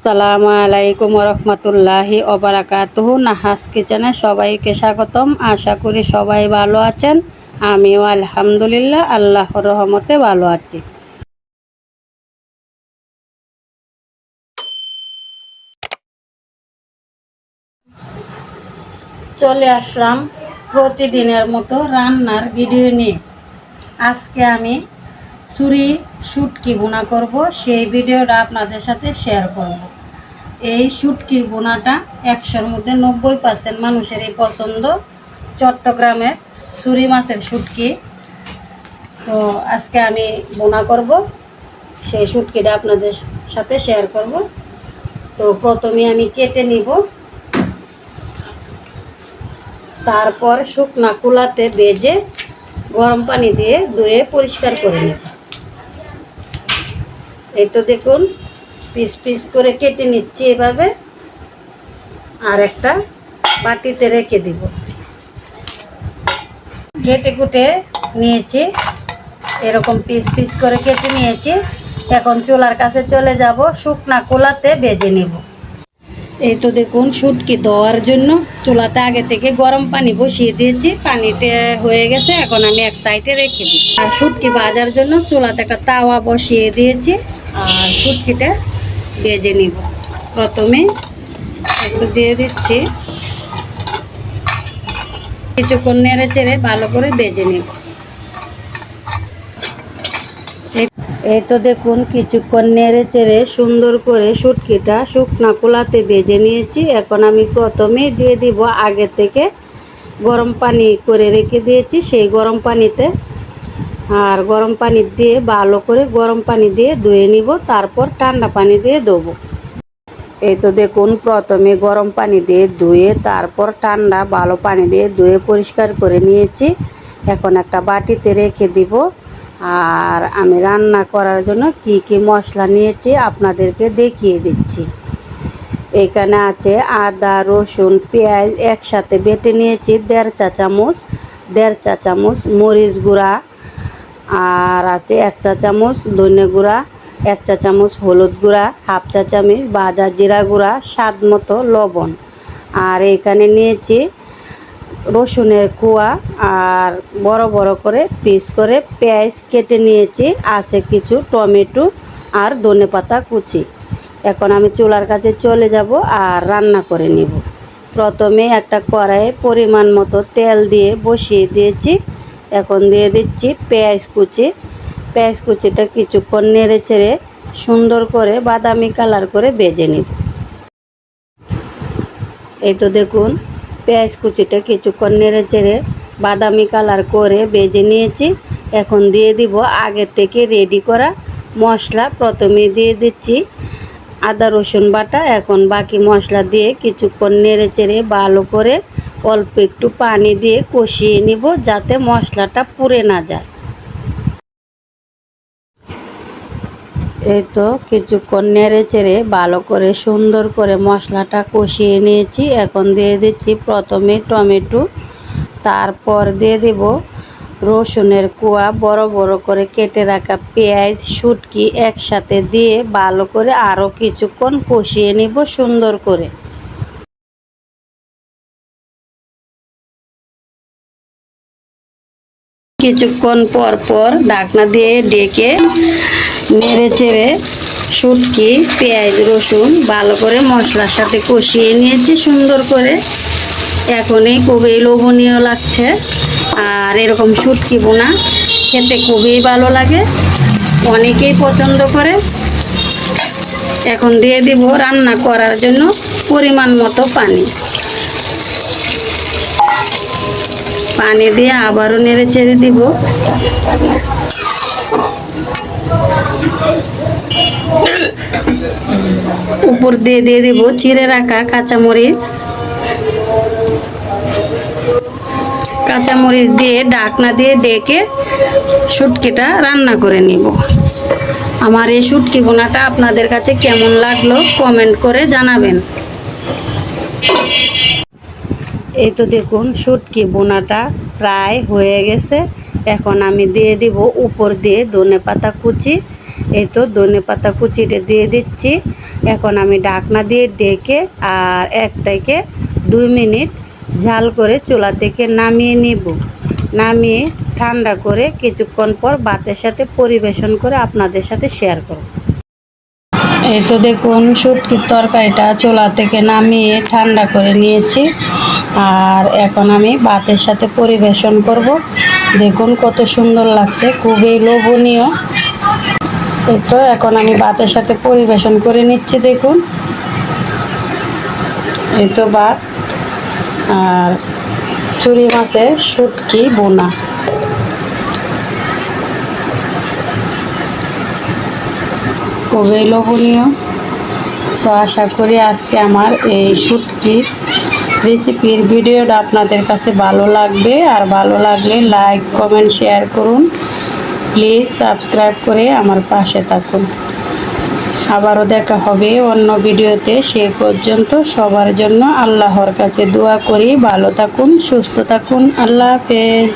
আসসালামু আলাইকুম রহমতুল্লাহি ওবারাকাতুহু। নাহাস কিচেনে সবাইকে স্বাগতম। আশা করি সবাই ভালো আছেন। আমিও আলহামদুলিল্লাহ আল্লাহর রহমতে ভালো আছি। চলে আসলাম প্রতিদিনের মতো রান্নার ভিডিও নিয়ে। আজকে আমি চুরি শুটকি বোনা করব, সেই ভিডিওটা আপনাদের সাথে শেয়ার করব। এই শুটকির বোনাটা 100-র মধ্যে 90% মানুষেরই পছন্দ। চট্টগ্রামের চুরি মাছের শুটকি। তো আজকে আমি বোনা করব, সেই শুটকিটা আপনাদের সাথে শেয়ার করব। তো প্রথমে আমি কেটে নিব, তারপর শুকনা কুলাতে ভেজে গরম পানি দিয়ে ধুয়ে পরিষ্কার করে নেব। এই তো দেখুন, পিস পিস করে কেটে নিচ্ছি এভাবে, আর একটা বাটিতে রেখে দিব। কেটে কুটে নিয়েছি, এরকম পিস পিস করে কেটে নিয়েছি। এখন চুলার কাছে চলে যাব, শুকনা কুলাতে ভেজে নেব। এই তো দেখুন, শুটকি ধোয়ার জন্য চুলাতে আগে থেকে গরম পানি বসিয়ে দিয়েছি। পানিতে হয়ে গেছে, এখন আমি এক সাইডে রেখে দিই। আর শুটকি ভাজার জন্য চুলাতে একটা তাওয়া বসিয়ে দিয়েছি, আর শুটকিটা ভেজে নিব। প্রথমে একটু দিয়ে দিচ্ছি, কিছুক্ষণ নেড়ে চেড়ে ভালো করে ভেজে নিব। এই তো দেখুন, কিছুক্ষণ নেড়ে চেড়ে সুন্দর করে শুটকিটা শুকনা কুলাতে ভেজে নিয়েছি। এখন আমি প্রথমে দিয়ে দিব আগে থেকে গরম পানি করে রেখে দিয়েছি সেই গরম পানিতে। আর গরম পানি দিয়ে ভালো করে গরম পানি দিয়ে ধুয়ে নিব, তারপর ঠান্ডা পানি দিয়ে দেবো। এই তো দেখুন, প্রথমে গরম পানি দিয়ে ধুয়ে তারপর ঠান্ডা ভালো পানি দিয়ে ধুয়ে পরিষ্কার করে নিয়েছি। এখন একটা বাটিতে রেখে দিব। আর আমি রান্না করার জন্য কি কি মশলা নিয়েছি আপনাদেরকে দেখিয়ে দিচ্ছি। এখানে আছে আদা, রসুন, পেঁয়াজ একসাথে বেটে নিয়েছি 1.5 চা চামচ মরিচ গুঁড়া, আর আছে 1 চা চামচ ধনে গুঁড়া, 1 চা চামচ হলুদ গুঁড়া, 1/2 চা চামচ ভাজা জিরা গুঁড়া, স্বাদ মতো লবণ। আর এখানে নিয়েছি রসুনের কোয়া, আর বড় বড় করে পিস করে পেঁয়াজ কেটে নিয়েছি, আছে কিছু টমেটো আর ধনেপাতা কুচি। এখন আমি চুলার কাছে চলে যাব আর রান্না করে নিব। প্রথমে একটা কড়াইয়ে পরিমাণ মতো তেল দিয়ে বসিয়ে দিয়েছি। এখন দিয়ে দিচ্ছি পেঁয়াজ কুচি। পেঁয়াজ কুচিটা কিছুক্ষণ নেড়ে চেড়ে সুন্দর করে বাদামি কালার করে ভেজে নিব। এই তো দেখুন, পেঁয়াজ কুচিটা কিছুক্ষণ নেড়ে চেড়ে বাদামি কালার করে ভেজে নিয়েছি। এখন দিয়ে দিব আগে থেকে রেডি করা মশলা। প্রথমে দিয়ে দিচ্ছি আদা রসুন বাটা। এখন বাকি মশলা দিয়ে কিছুক্ষণ নেড়ে চেড়ে ভালো করে অল্প একটু পানি দিয়ে কষিয়ে নিব, যাতে মশলাটা পুড়ে না যায়। এই তো কিছুক্ষণ নেড়ে চেড়ে ভালো করে সুন্দর করে মশলাটা কষিয়ে নিয়েছি। এখন দিয়ে দিচ্ছি প্রথমে টমেটো, তারপর দিয়ে দেব রসুনের কোয়া, বড় বড় করে কেটে রাখা পেঁয়াজ, শুটকি একসাথে দিয়ে ভালো করে আরও কিছুক্ষণ কষিয়ে নিব সুন্দর করে। কিছুক্ষণ পর পর ঢাকনা দিয়ে ডেকে নেড়ে চেড়ে শুটকি, পেঁয়াজ, রসুন ভালো করে মশলার সাথে কষিয়ে নিয়েছি সুন্দর করে। এখনই খুবই লোভনীয় লাগছে। আর এরকম শুটকি বোনা খেতে খুবই ভালো লাগে, অনেকেই পছন্দ করে। এখন দিয়ে দিব রান্না করার জন্য পরিমাণ মতো পানি। পানি দিয়ে আবারও নেড়ে চেড়ে দিব। উপর দিয়ে দিয়ে দিব চিড়ে রাখা কাঁচামরিচ। কাঁচামরিচ দিয়ে ঢাকনা দিয়ে ডেকে শুটকিটা রান্না করে নিব। আমার এই শুটকি বোনাটা আপনাদের কাছে কেমন লাগলো কমেন্ট করে জানাবেন। এই তো দেখুন, শুটকি বোনাটা প্রায় হয়ে গেছে। এখন আমি দিয়ে দিব উপর দিয়ে ধনেপাতা কুচি। এই তো ধনেপাতা কুচিটা দিয়ে দিচ্ছি। এখন আমি ঢাকনা দিয়ে ঢেকে আর 1 থেকে 2 মিনিট ঝাল করে চুলা থেকে নামিয়ে নিব। নামিয়ে ঠান্ডা করে কিছুক্ষণ পর ভাতের সাথে পরিবেশন করে আপনাদের সাথে শেয়ার করব। এই তো দেখুন শুটকির তরকারিটা চুলা থেকে নামিয়ে ঠান্ডা করে নিয়েছি, আর এখন আমি ভাতের সাথে পরিবেশন করব। দেখুন কত সুন্দর লাগছে, খুবই লোভনীয়। এই তো এখন আমি ভাতের সাথে পরিবেশন করে নিচ্ছি। দেখুন এই তো ভাত আর চুরি মাছের শুটকি বোনা। খুবই লোভনীয়। তো আশা করি আজকে আমার এই শুটকির রেসিপির ভিডিওটা আপনাদের কাছে ভালো লাগবে, আর ভালো লাগলে লাইক কমেন্ট শেয়ার করুন। প্লিজ সাবস্ক্রাইব করে আমার পাশে থাকুন। আবারও দেখা হবে অন্য ভিডিওতে। সে পর্যন্ত সবার জন্য আল্লাহর কাছে দোয়া করি ভালো থাকুন, সুস্থ থাকুন। আল্লাহ হাফেজ।